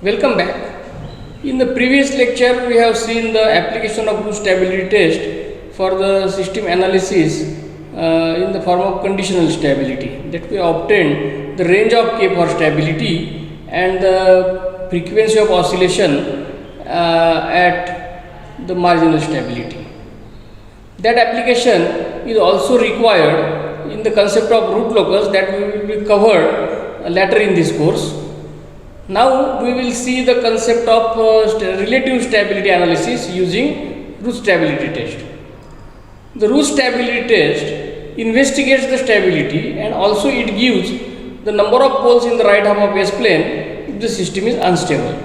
Welcome back. In the previous lecture, we have seen the application of root stability test for the system analysis in the form of conditional stability. That we obtained the range of K for stability and the frequency of oscillation at the marginal stability. That application is also required in the concept of root locus that we will be covered later in this course. Now we will see the concept of relative stability analysis using root stability test. The root stability test investigates the stability and also it gives the number of poles in the right half of S plane if the system is unstable.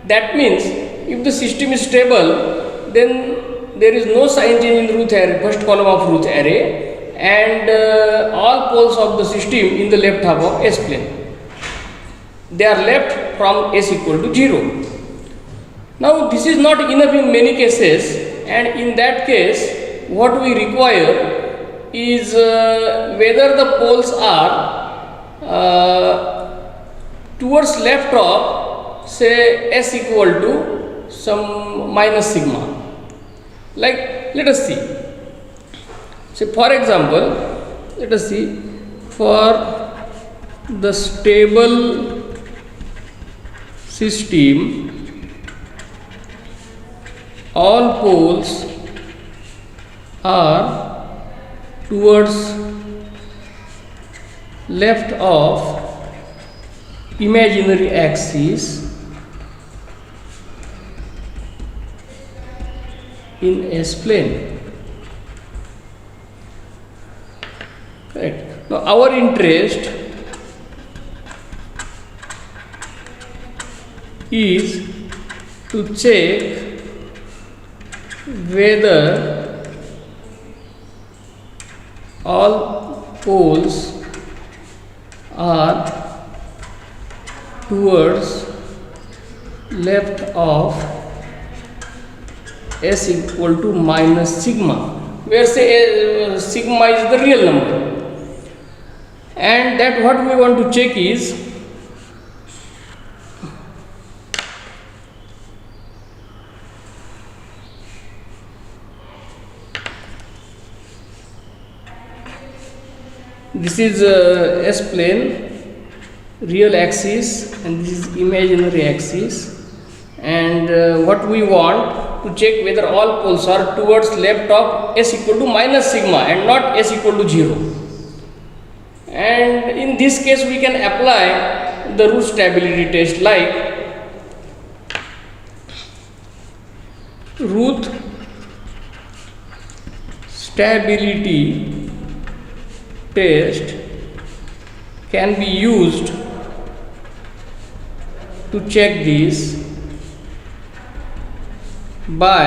That means if the system is stable, then there is no sign change in the root array, first column of root array, and all poles of the system in the left half of S plane. They are left from S equal to 0. Now this is not enough in many cases, and in that case what we require is whether the poles are towards left of say S equal to some minus sigma. Like let us see. So for example, let us see for the stable system, all poles are towards left of imaginary axis in S plane. Correct. Now our interest is to check whether all poles are towards left of S equal to minus sigma, where say sigma is the real number, and that what we want to check is this is S plane, real axis, and this is imaginary axis, and what we want to check whether all poles are towards left of S equal to minus sigma and not S equal to 0. And in this case we can apply the root stability test, like root stability test can be used to check this by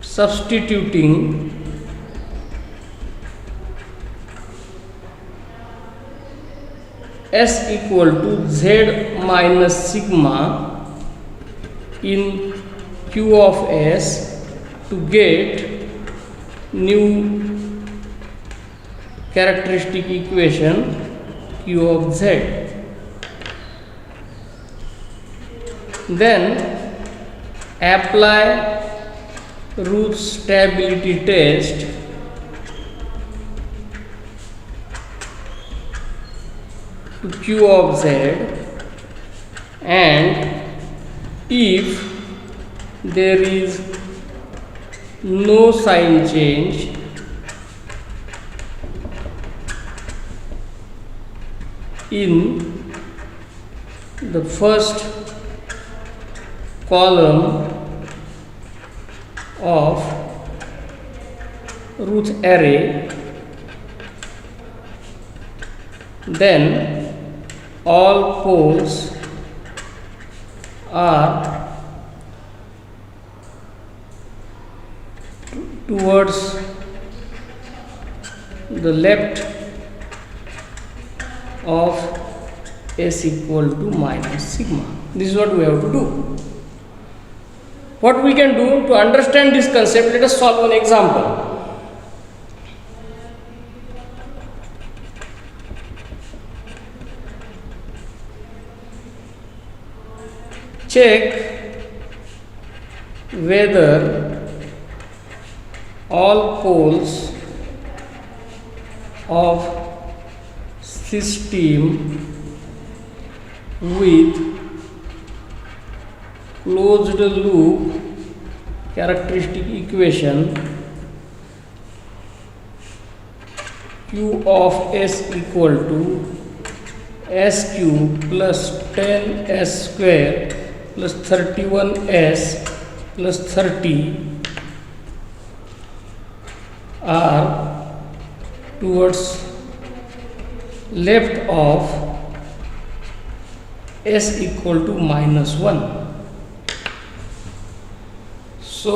substituting S equal to Z minus sigma in Q of S to get new characteristic equation Q of Z. Then apply root stability test to Q of Z, and if there is no sign change in the first column of root array, then all poles are towards the left of S equal to minus sigma. This is what we have to do. What we can do to understand this concept, let us solve an example. check whether all poles of system with closed loop characteristic equation Q of S equal to S cube plus 10S square plus 31S plus 30 are towards left of S equal to -1. So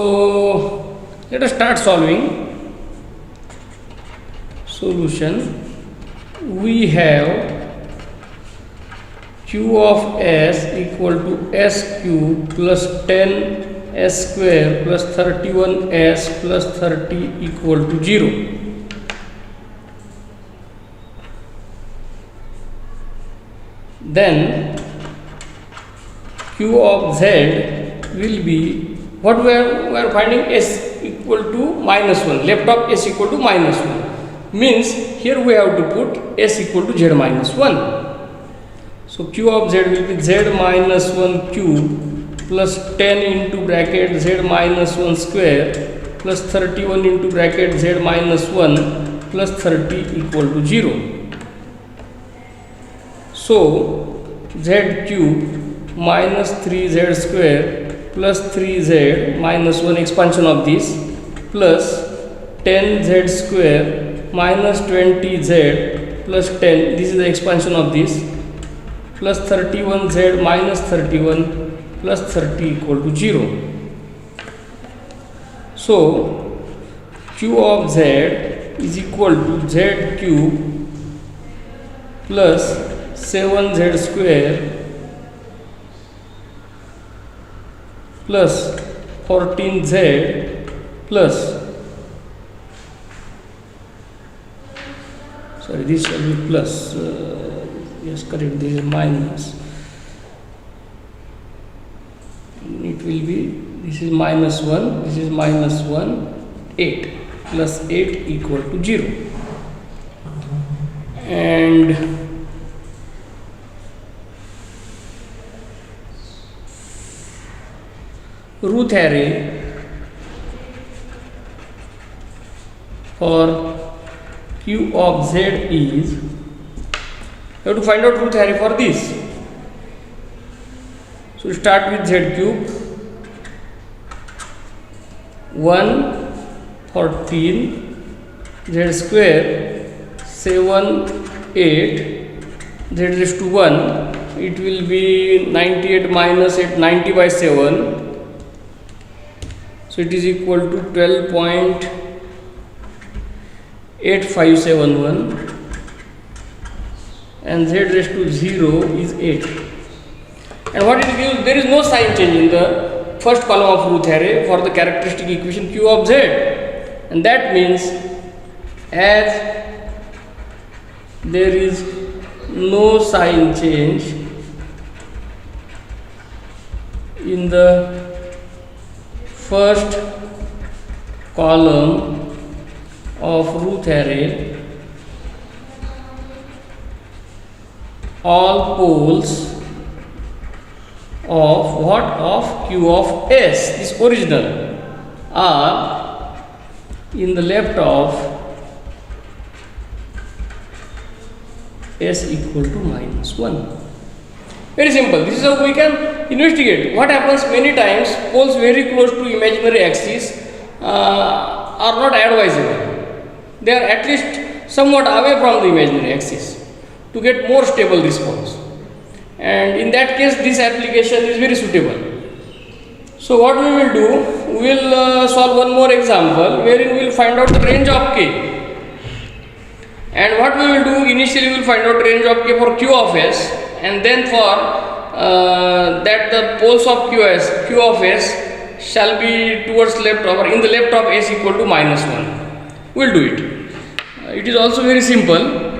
let us start solving. Solution: we have Q of S equal to S cube plus 10S square plus 31S plus 30 equal to 0. Then Q of Z will be what we are finding, S equal to -1, left of S equal to -1, means here we have to put S equal to Z -1. So Q of Z will be Z -1 cube plus 10 into bracket Z -1 square plus 31 into bracket Z -1 plus 30 equal to 0. So Z cube minus 3Z square plus 3Z minus 1 expansion of this plus 10Z square minus 20Z plus 10, this is the expansion of this, plus 31Z minus 31 plus 30 equal to 0. So Q of Z is equal to Z cube plus 7Z square plus 14Z plus, sorry, this shall be plus, yes, correct, this is minus, it will be, this is -1, this is -1, 8 plus 8 equal to 0. And Routh array for Q of Z is, you have to find out Routh array for this. So start with Z cube, 1, 14, Z square, 7, 8, Z raised to 1, it will be 98 minus 8, 90 by 7. So it is equal to 12.8571 and Z raised to 0 is 8. And what it gives, there is no sign change in the first column of Routh array for the characteristic equation Q of Z, and that means as there is no sign change in the first column of Routh array, all poles of what, of Q of S, this original, are in the left of S equal to -1. Very simple. This is how we can investigate. What happens many times, poles very close to imaginary axis are not advisable. They are at least somewhat away from the imaginary axis to get more stable response. And in that case, this application is very suitable. So what we will do, we will solve one more example wherein we will find out the range of K. And what we will do, initially we will find out range of K for Q of S, and then for that the poles of Q of S shall be towards left or in the left of S equal to -1. We will do it. It is also very simple.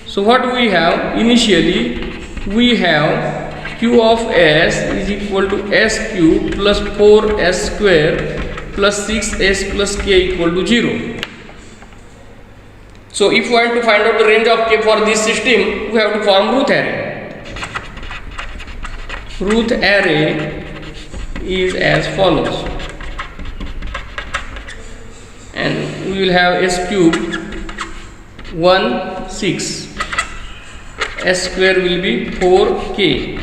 So what we have, initially we have q of s is equal to s cube plus 4s square plus 6s plus k equal to 0. So if we want to find out the range of k for this system, we have to form Routh array. Routh array is as follows, and we will have s cube 1 6, s square will be 4k,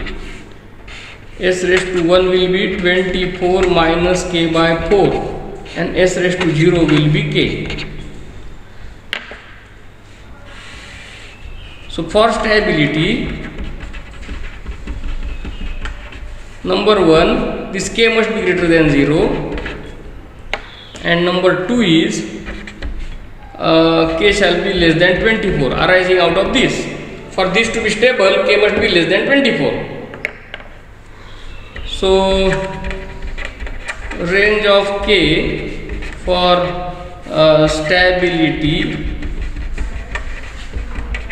s raised to 1 will be 24 minus k by 4, and s raised to 0 will be k. So for stability, number 1, this k must be greater than 0, and number 2 is k shall be less than 24 arising out of this. For this to be stable, k must be less than 24. So range of k for stability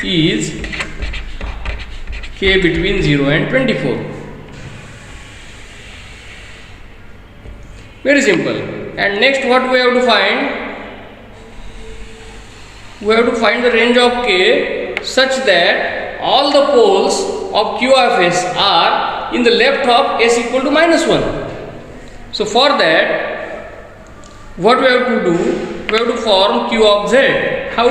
is k between 0 and 24. Very simple. And next, what we have to find? We have to find the range of k such that all the poles of q of s are in the left of s equal to minus 1. So for that, what we have to do? We have to form q of z. How?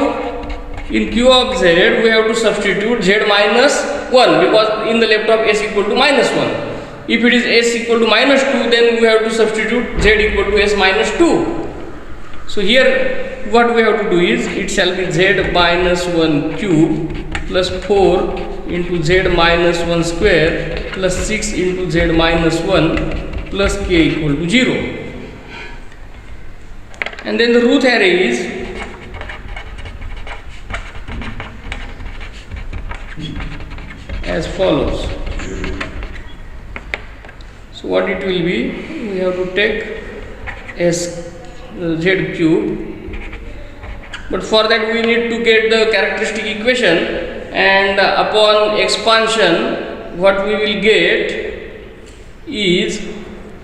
In q of z, we have to substitute z minus 1, because in the left of s equal to minus 1. If it is s equal to minus 2, then we have to substitute z equal to s minus 2. So here what we have to do is, it shall be z minus 1 cube plus 4 into z minus 1 square plus 6 into z minus 1 plus k equal to 0. And then the Routh array is as follows. So what it will be? We have to take z cube, but for that we need to get the characteristic equation, and upon expansion what we will get is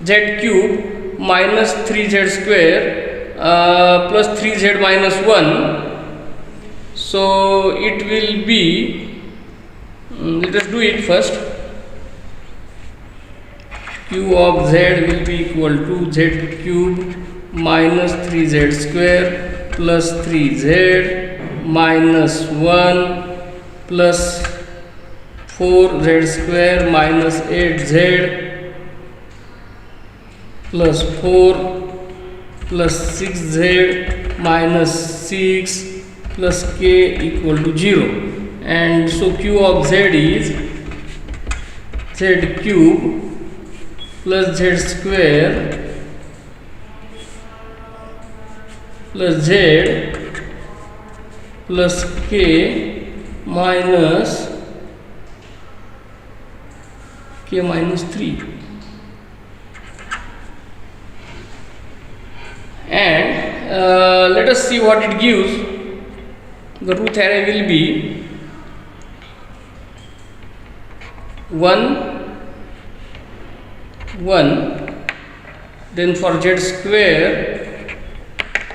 z cube minus 3z square plus 3z minus 1. So it will be, let us do it first. Q of z will be equal to z cube minus 3z square plus 3z minus 1 plus 4z square minus 8z plus 4 plus 6z minus 6 plus k equal to 0. And so q of z is z cube plus z square plus z plus k minus 3. And let us see what it gives. The Routh array will be 1 1, then for z square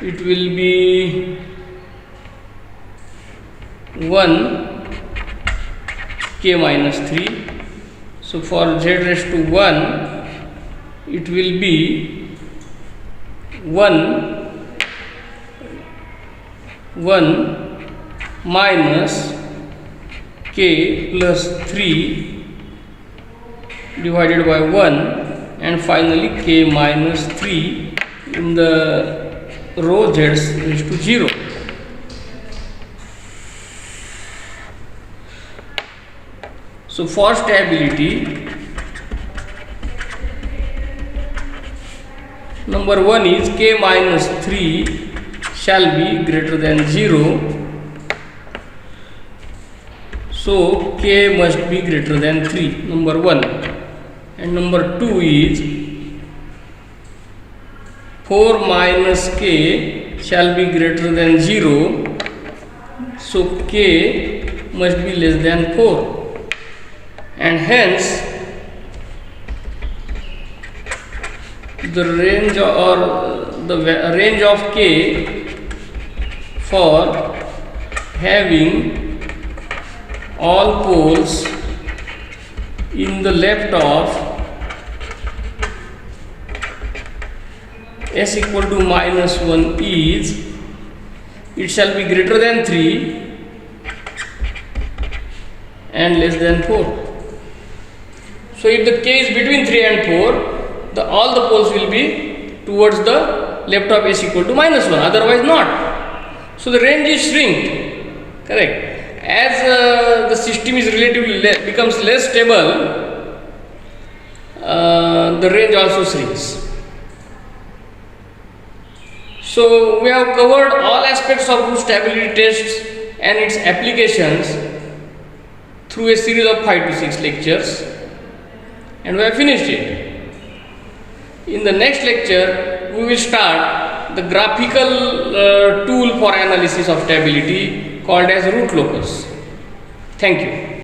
it will be 1 k minus 3. So for z raised to 1 it will be 1 minus k plus 3 divided by 1, and finally k minus 3 in the row z raised to 0. So for stability, number 1 is k minus 3 shall be greater than 0. So k must be greater than 3, number 1. And number 2 is 4 minus k shall be greater than 0. So k must be less than 4. And hence the range or the range of K for having all poles in the left of s equal to minus 1 is, it shall be greater than 3 and less than 4. So if the K is between 3 and 4, all the poles will be towards the left of s equal to minus 1, otherwise not. So the range is shrink, correct. As the system is relatively becomes less stable, the range also shrinks. So we have covered all aspects of root stability tests and its applications through a series of 5 to 6 lectures, and we have finished it. In the next lecture, we will start the graphical tool for analysis of stability called as root locus. Thank you.